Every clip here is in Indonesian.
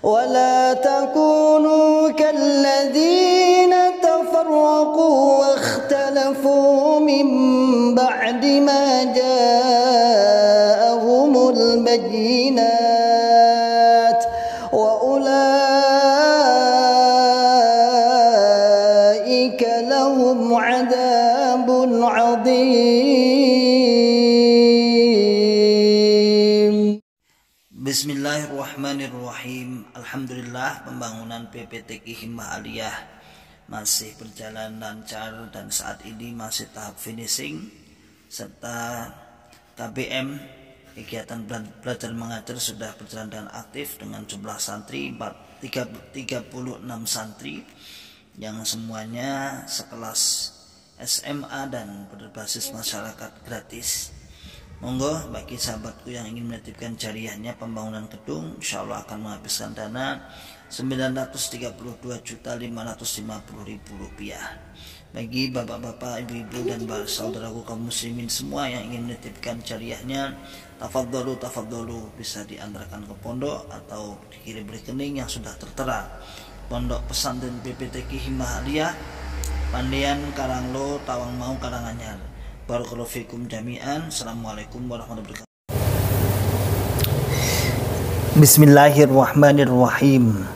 ولا تكونوا كالذين تفرقوا واختلفوا من بعد ما جاءهم البينات وأولئك لهم عذاب عظيم. Bismillahirrahmanirrahim. Alhamdulillah, pembangunan PPTQ Himmah Aliyah masih berjalan lancar dan saat ini masih tahap finishing, serta KBM kegiatan belajar mengajar sudah berjalan dengan aktif dengan jumlah santri 36 santri yang semuanya sekelas SMA dan berbasis masyarakat gratis. Monggo bagi sahabatku yang ingin menitipkan jariahnya pembangunan gedung, insya Allah akan menghabiskan dana Rp932.550.000. Bagi bapak-bapak, ibu-ibu dan saudaraku kaum muslimin semua yang ingin menitipkan jariahnya, tafadholu bisa diantarkan ke pondok atau dikirim rekening yang sudah tertera. Pondok Pesantren PPTQ Himmah Aliyah, Pandean Karanglo, Tawangmau, Karanganyar. Barakallahu fikum jami'an. Assalamualaikum warahmatullahi wabarakatuh. Bismillahirrahmanirrahim.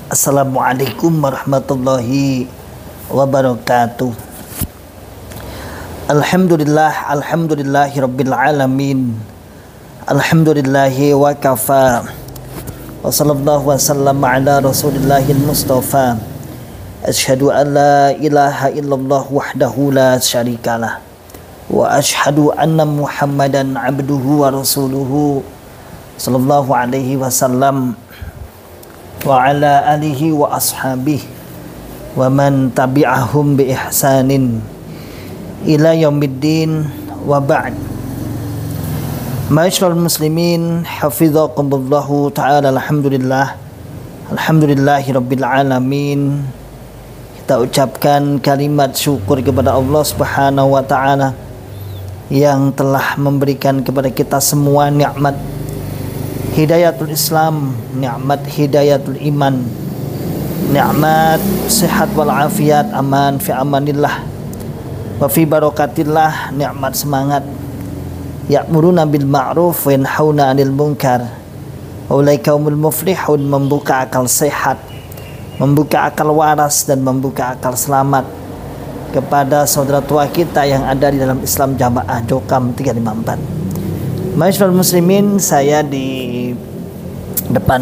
Assalamualaikum warahmatullahi wabarakatuh. Alhamdulillahi rabbil alamin. Alhamdulillahi wa kafa. Wa sallallahu wa sallam ala rasulillahil mustafa. Asyhadu an la ilaha illallah wahdahu la syarikalah. Wa ashhadu anna Muhammadan abduhu wa rasuluhu sallallahu alaihi wasallam wa ala alihi wa ashabihi wa man tabi'ahum bi ihsanin ila yaumiddin wa ba'd. Ma'asyiral muslimin, hafizakumullahu ta'ala. Alhamdulillahi rabbil alamin. Kita ucapkan kalimat syukur kepada Allah Subhanahu wa ta'ala yang telah memberikan kepada kita semua nikmat hidayatul Islam, nikmat hidayatul iman, nikmat sehat wal afiat, aman fi amanillah wa fi barakatillah, nikmat semangat, ya'muruna bil ma'ruf wa yanhauna 'anil munkar, ulaika humul muflihun, membuka akal sehat, membuka akal waras dan membuka akal selamat kepada saudara tua kita yang ada di dalam Islam Jamaah Jokam 354. Ma'asyiral muslimin, saya di depan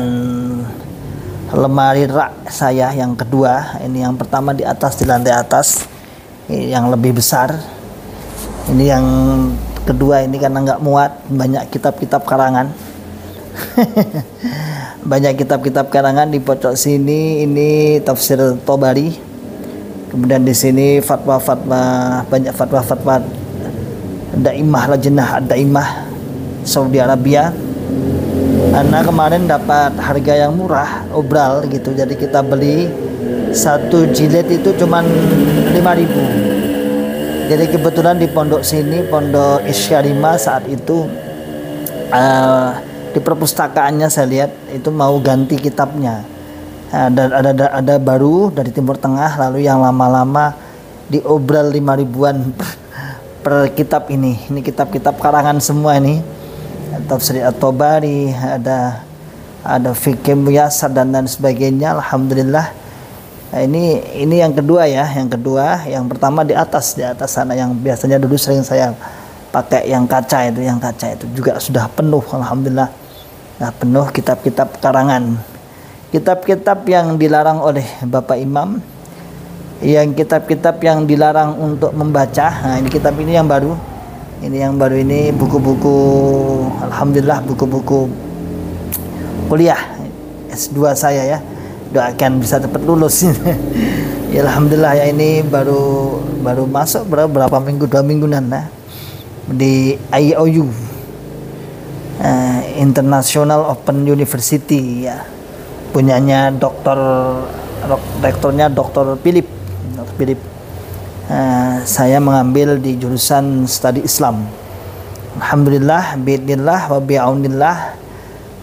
lemari rak saya yang kedua, ini yang pertama di atas, di lantai atas, ini yang lebih besar. Ini yang kedua, ini karena nggak muat, banyak kitab-kitab karangan. Banyak kitab-kitab karangan. Di pojok sini ini tafsir Tobari. Kemudian di sini fatwa-fatwa, banyak fatwa-fatwa Daimah, Lajnah Daimah Saudi Arabia. Karena kemarin dapat harga yang murah, obral gitu. Jadi kita beli satu jilid itu cuman 5.000. Jadi kebetulan di pondok sini, Pondok Isyarima, saat itu di perpustakaannya saya lihat itu mau ganti kitabnya. Ada baru dari Timur Tengah, lalu yang lama-lama diobral 5.000-an per kitab ini. Ini kitab-kitab karangan semua ini. Tafsir At-Tabari, ada Fiqh Muyassar dan lain sebagainya. Alhamdulillah. Nah, ini yang kedua ya, yang kedua. Yang pertama di atas sana yang biasanya dulu sering saya pakai, yang kaca itu juga sudah penuh, alhamdulillah. Nah, penuh kitab-kitab karangan. Kitab-kitab yang dilarang oleh Bapak Imam, yang kitab-kitab yang dilarang untuk membaca. Nah, ini kitab ini yang baru. Ini yang baru, ini buku-buku, alhamdulillah, buku-buku kuliah S2 saya ya. Doakan bisa cepat lulus. Ya, alhamdulillah ya, ini baru masuk berapa minggu, 2 mingguan lah, di IOU, International Open University ya. Punyanya rektornya Dr. Philip. Saya mengambil di jurusan studi Islam. Alhamdulillah, biidnillah wa bi'aunillah,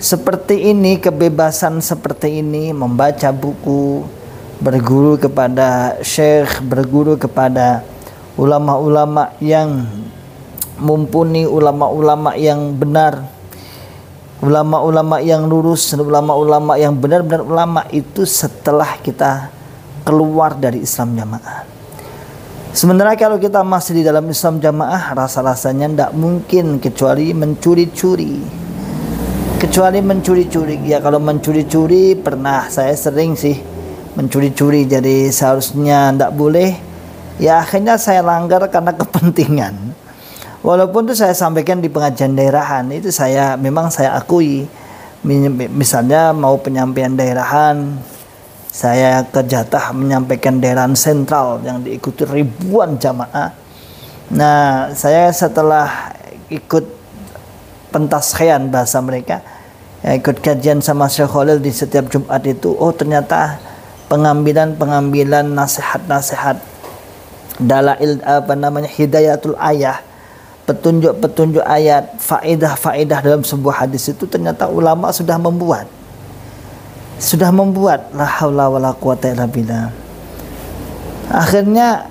seperti ini, kebebasan seperti ini, membaca buku, berguru kepada syekh, berguru kepada ulama-ulama yang mumpuni, ulama-ulama yang benar, ulama-ulama yang lurus, ulama-ulama yang benar-benar ulama, itu setelah kita keluar dari Islam Jamaah. Sementara kalau kita masih di dalam Islam Jamaah, rasa-rasanya tidak mungkin kecuali mencuri-curi. Ya kalau mencuri-curi, pernah saya sering sih mencuri-curi, jadi seharusnya tidak boleh. Ya akhirnya saya langgar karena kepentingan. Walaupun itu saya sampaikan di pengajian daerahan, itu memang saya akui. Misalnya mau penyampaian daerahan, saya kejatah menyampaikan daerahan sentral yang diikuti ribuan jamaah. Nah, saya setelah ikut pentashean bahasa mereka, ikut kajian sama Syekh Khalil di setiap Jumat itu, oh ternyata pengambilan nasihat-nasihat, dalail hidayatul ayah, petunjuk-petunjuk ayat, faedah-faedah dalam sebuah hadis itu ternyata ulama sudah membuat la haula wala quwata illa billah. Akhirnya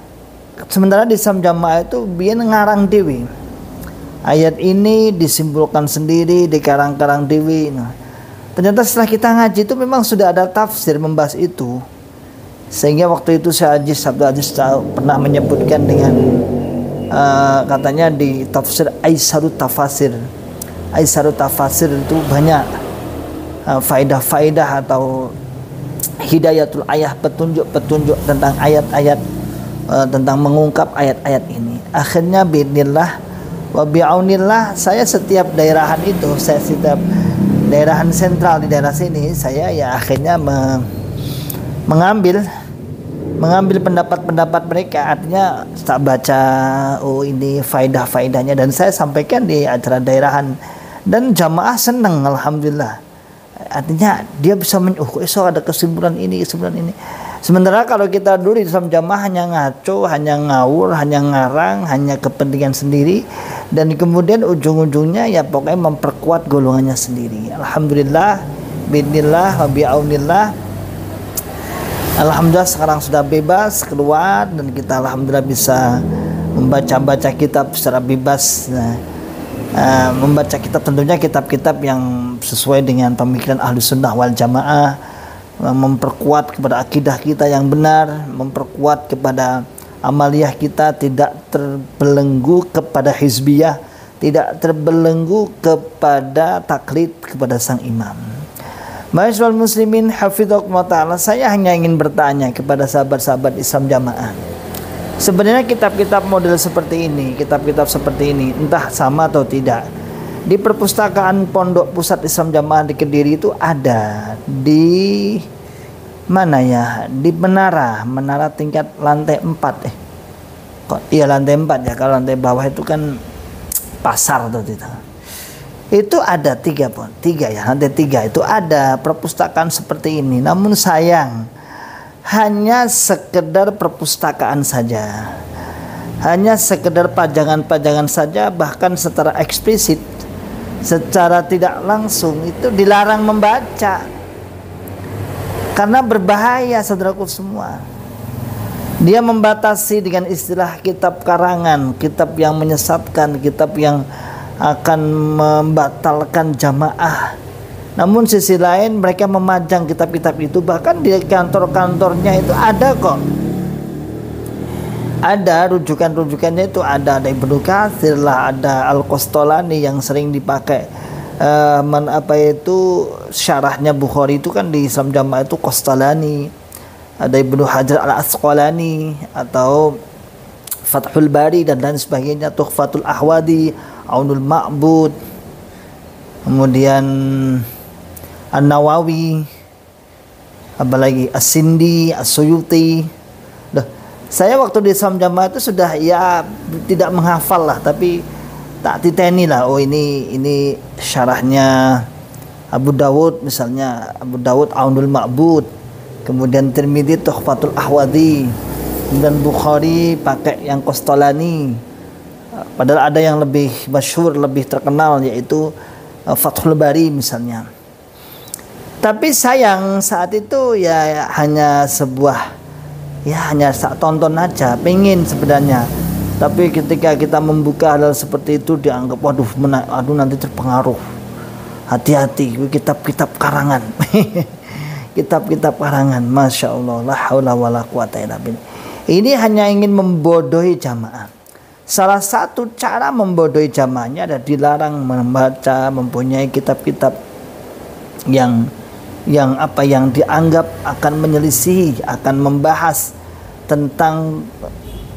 sementara di Islam Jamaah itu biar ngarang dewi, ayat ini disimpulkan sendiri, dikarang-karang dewi. Nah, ternyata setelah kita ngaji itu memang sudah ada tafsir membahas itu. Sehingga waktu itu Syekh Abdul Aziz pernah menyebutkan dengan katanya di tafsir Aisarut Tafasir itu banyak faedah-faedah atau hidayatul ayah, petunjuk-petunjuk tentang ayat-ayat, tentang mengungkap ayat-ayat ini. Akhirnya biidznillah wa bi'aunillah, saya setiap daerahan itu, saya setiap daerahan sentral di daerah sini, saya ya akhirnya mengambil pendapat-pendapat mereka. Artinya tak baca, oh ini faedah-faedahnya, dan saya sampaikan di acara daerahan, dan jamaah senang, alhamdulillah. Artinya dia bisa ada kesimpulan ini. Sementara kalau kita dulu di Islam Jamaah hanya ngaco, hanya ngawur, hanya ngarang, hanya kepentingan sendiri, dan kemudian ujung-ujungnya ya pokoknya memperkuat golongannya sendiri. Alhamdulillah, biidznillah wa bi'aunillah, alhamdulillah sekarang sudah bebas keluar, dan kita alhamdulillah bisa membaca kitab secara bebas. Membaca kitab tentunya kitab-kitab yang sesuai dengan pemikiran Ahlus Sunnah wal Jamaah, memperkuat kepada akidah kita yang benar, memperkuat kepada amaliyah kita, tidak terbelenggu kepada hizbiyah, tidak terbelenggu kepada taklid kepada sang imam. Ma'asyiral muslimin hafizakumullah ta'ala, saya hanya ingin bertanya kepada sahabat-sahabat Islam Jamaah. Sebenarnya kitab-kitab model seperti ini, entah sama atau tidak, di perpustakaan Pondok Pusat Islam Jamaah di Kediri itu ada. Di mana ya? Di menara tingkat lantai 4. Iya lantai 4 ya. Kalau lantai bawah itu kan pasar atau tidak. Itu ada 3 ya, lantai 3 itu ada perpustakaan seperti ini. Namun sayang, hanya sekedar perpustakaan saja, hanya sekedar pajangan-pajangan saja, bahkan secara eksplisit, secara tidak langsung itu dilarang membaca karena berbahaya, saudaraku semua. Dia membatasi dengan istilah kitab karangan, kitab yang menyesatkan, kitab yang akan membatalkan jamaah. Namun sisi lain mereka memajang kitab-kitab itu, bahkan di kantor-kantornya itu ada kok. Ada rujukan-rujukannya itu, ada Ibnu Katsir lah, ada Al-Qastolani yang sering dipakai. Syarahnya Bukhari itu kan di Islam Jamaah itu Qastolani. Ada Ibnu Hajar Al-Asqalani atau Fathul Bari dan lain sebagainya, Tuhfatul Ahwadi, Aunul Ma'bud, kemudian An-Nawawi, apalagi As-Sindi, As-Suyuti. Saya waktu di Islam Jamaah itu sudah ya tidak menghafal lah, tapi tak titeni lah. Oh ini syarahnya Abu Dawud, misalnya Abu Dawud Aunul Ma'bud, kemudian Tirmidzi Tuhfatul Ahwadi, kemudian Bukhari pakai yang Qastolani. Padahal ada yang lebih masyhur, lebih terkenal, yaitu Fathul Bari misalnya. Tapi sayang saat itu ya hanya sebuah, ya hanya tonton aja, pengen sebenarnya. Tapi ketika kita membuka hal seperti itu dianggap waduh nanti terpengaruh. Hati-hati, kitab-kitab karangan. Kitab-kitab karangan, Masya Allah, la haula wala quwata illa billah. Ini hanya ingin membodohi jamaah. Salah satu cara membodohi jamaahnya adalah dilarang membaca, mempunyai kitab-kitab yang dianggap akan menyelisihi, akan membahas tentang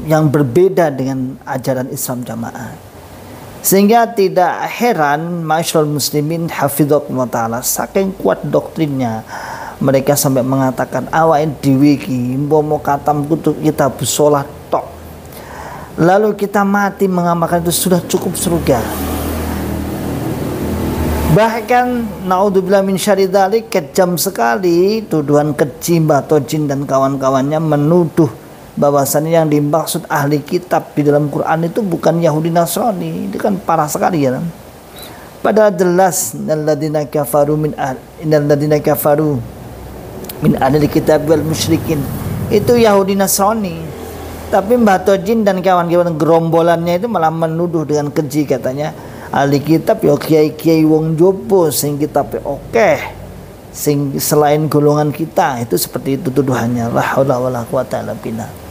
yang berbeda dengan ajaran Islam jamaah. Sehingga tidak heran masyaallah muslimin hafidhakumullah taala, saking kuat doktrinnya mereka sampai mengatakan awain dhewe iki umpama katam kudu kita sholat tok, lalu kita mati mengamalkan itu sudah cukup surga. Bahkan naudzubillah min syarri dzalik, kejam sekali tuduhan keji Mbah Tojin dan kawan-kawannya menuduh bahwasannya yang dimaksud ahli kitab di dalam Quran itu bukan Yahudi Nasrani. Itu kan parah sekali ya. Padahal jelas innalladzina kafaru min ahli kitab wal musyrikin itu Yahudi Nasrani. Tapi Mbah Tojin dan kawan-kawan gerombolannya itu malah menuduh dengan keji, katanya ahli kitab ya kiai-kiai wong jopo sing kitabe oke, sing selain golongan kita. Itu seperti itu tuduhannya. La haula wala quwata illa billah.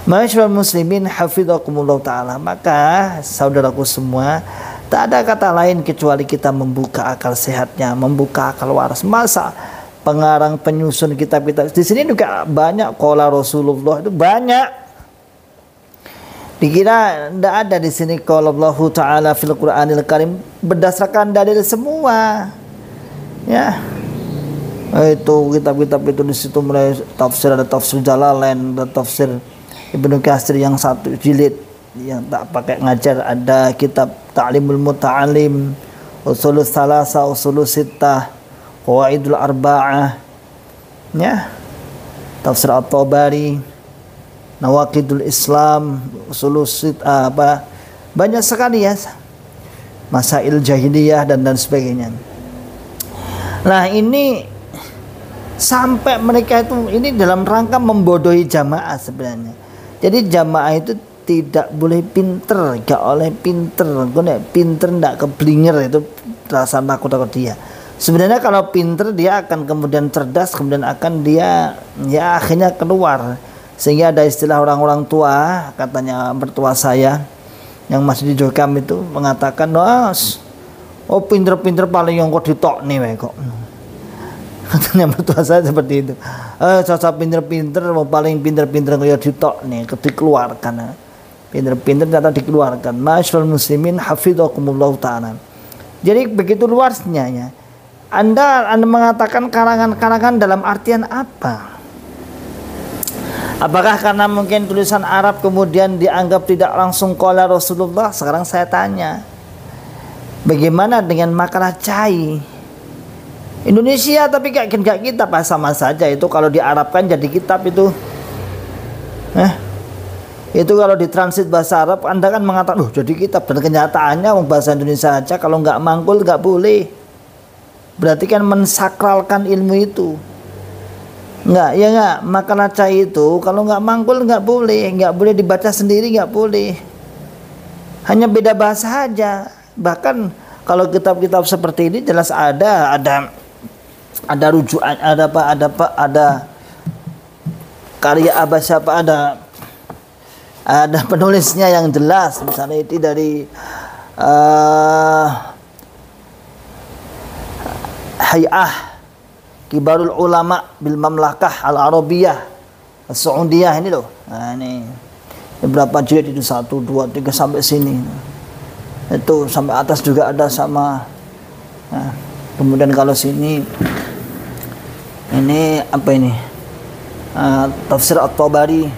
Masyaallah muslimin hafidhakumullah taala. Maka saudaraku semua, tak ada kata lain kecuali kita membuka akal sehatnya, membuka akal waras. Masa pengarang penyusun kitab-kitab di sini juga banyak qala Rasulullah, itu banyak. Dikira tidak ada di sini qala Allah taala fil Qur'anil Karim, berdasarkan dalil semua. Ya. Itu kitab-kitab itu di situ mulai tafsir, ada tafsir Jalalain, ada tafsir Ibnu Katsir yang satu jilid yang tak pakai ngajar, ada kitab Ta'limul Muta'alim, Usulus Tsalasa, Usulus Sittah, Qawaidul Arba'ah, ya, tafsir At-Tabari, Nawaqidul Islam, Usulus Sittah, banyak sekali ya, Masail Jahiliyah dan sebagainya. Nah ini sampai mereka itu ini dalam rangka membodohi jamaah sebenarnya. Jadi jamaah itu tidak boleh pinter, gak oleh pinter. Pinter ndak keblinger, itu rasa takut dia. Sebenarnya kalau pinter dia akan kemudian cerdas, kemudian akan dia ya akhirnya keluar. Sehingga ada istilah orang-orang tua, katanya mertua saya yang masih di Jogam itu mengatakan, oh pinter-pinter paling yang kok ditok nih kok. Katanya mertua saya seperti itu. Sosok pinter-pinter, mau paling pinter-pinter kayak ditok nih, dikeluarkan. Pinter-pinter ternyata dikeluarkan. Masyaallah muslimin hafidhakumullah taala. Jadi begitu luasnya ya. Anda mengatakan karangan-karangan dalam artian apa? Apakah karena mungkin tulisan Arab kemudian dianggap tidak langsung qala Rasulullah? Sekarang saya tanya, bagaimana dengan makalah cai Indonesia tapi gak kitab, sama saja itu. Kalau diarabkan jadi kitab itu. Itu kalau ditransit bahasa Arab, Anda kan mengatakan, jadi kitab. Dan kenyataannya bahasa Indonesia aja kalau nggak mangkul nggak boleh. Berarti kan mensakralkan ilmu itu. Nggak makalah cai itu kalau nggak mangkul nggak boleh dibaca sendiri, nggak boleh. Hanya beda bahasa aja. Bahkan kalau kitab-kitab seperti ini jelas ada rujukan, ada karya siapa, ada penulisnya yang jelas. Misalnya itu dari Hay'ah Kibarul Ulama bil Mamlakah Al Arabiyah As-Saudiyah ini loh. Nah ini berapa jilid itu, 1, 2, 3 sampai sini. Itu sampai atas juga ada sama. Nah, kemudian kalau sini ini apa ini? Tafsir At-Tabari.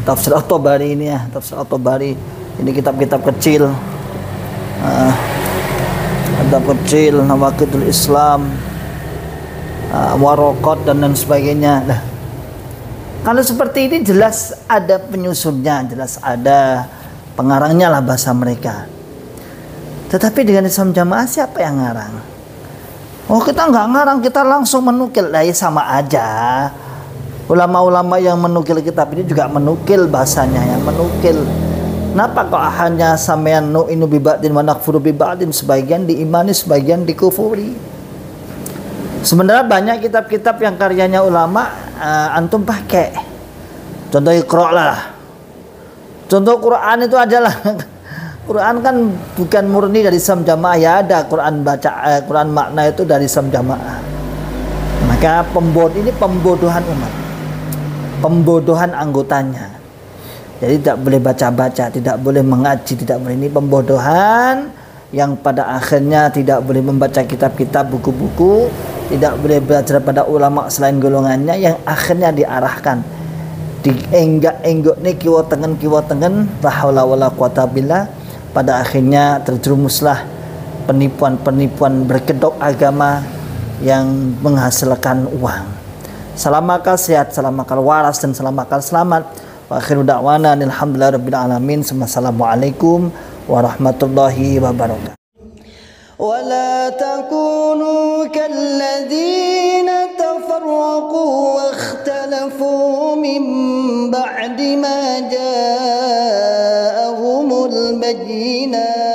Tafsir At-Tabari ini ya, Tafsir At-Tabari. Ini kitab-kitab kecil. Kitab kecil, Nawaqidul Islam, Waraqat dan sebagainya. Nah, kalau seperti ini jelas ada penyusunnya, jelas ada pengarangnya lah bahasa mereka. Tetapi dengan Islam jamaah siapa yang ngarang? Oh kita nggak ngarang, kita langsung menukil. Nah, ya sama aja. Ulama-ulama yang menukil kitab ini juga menukil bahasanya, yang menukil. Kenapa kok hanya sampean nu'inu bi ba'din wa nakfuru bi ba'din, sebagian diimani, sebagian dikufuri? Sebenarnya banyak kitab-kitab yang karyanya ulama antum pakai. Contoh Iqra lah. Contoh Quran itu adalah Quran kan bukan murni dari Islam Jamaah, ya ada Quran baca Quran makna itu dari Islam Jamaah. Maka ini pembodohan umat. Pembodohan anggotanya. Jadi tidak boleh baca-baca, tidak boleh mengaji, tidak boleh, ini pembodohan yang pada akhirnya tidak boleh membaca kitab-kitab, buku-buku, tidak boleh belajar pada ulama selain golongannya, yang akhirnya diarahkan dienggak-enggok nih kiwa tengen la haula wala quwata billah, pada akhirnya terjerumuslah penipuan-penipuan berkedok agama yang menghasilkan uang. Selamakal sehat, selamakal waras, dan selamakal selamat. Wa akhiru da'wana alhamdulillahirabbil alamin. Assalamualaikum warahmatullahi wabarakatuh. ولا تكونوا كالذين تفرقوا واختلفوا من بعد ما جاءهم البينات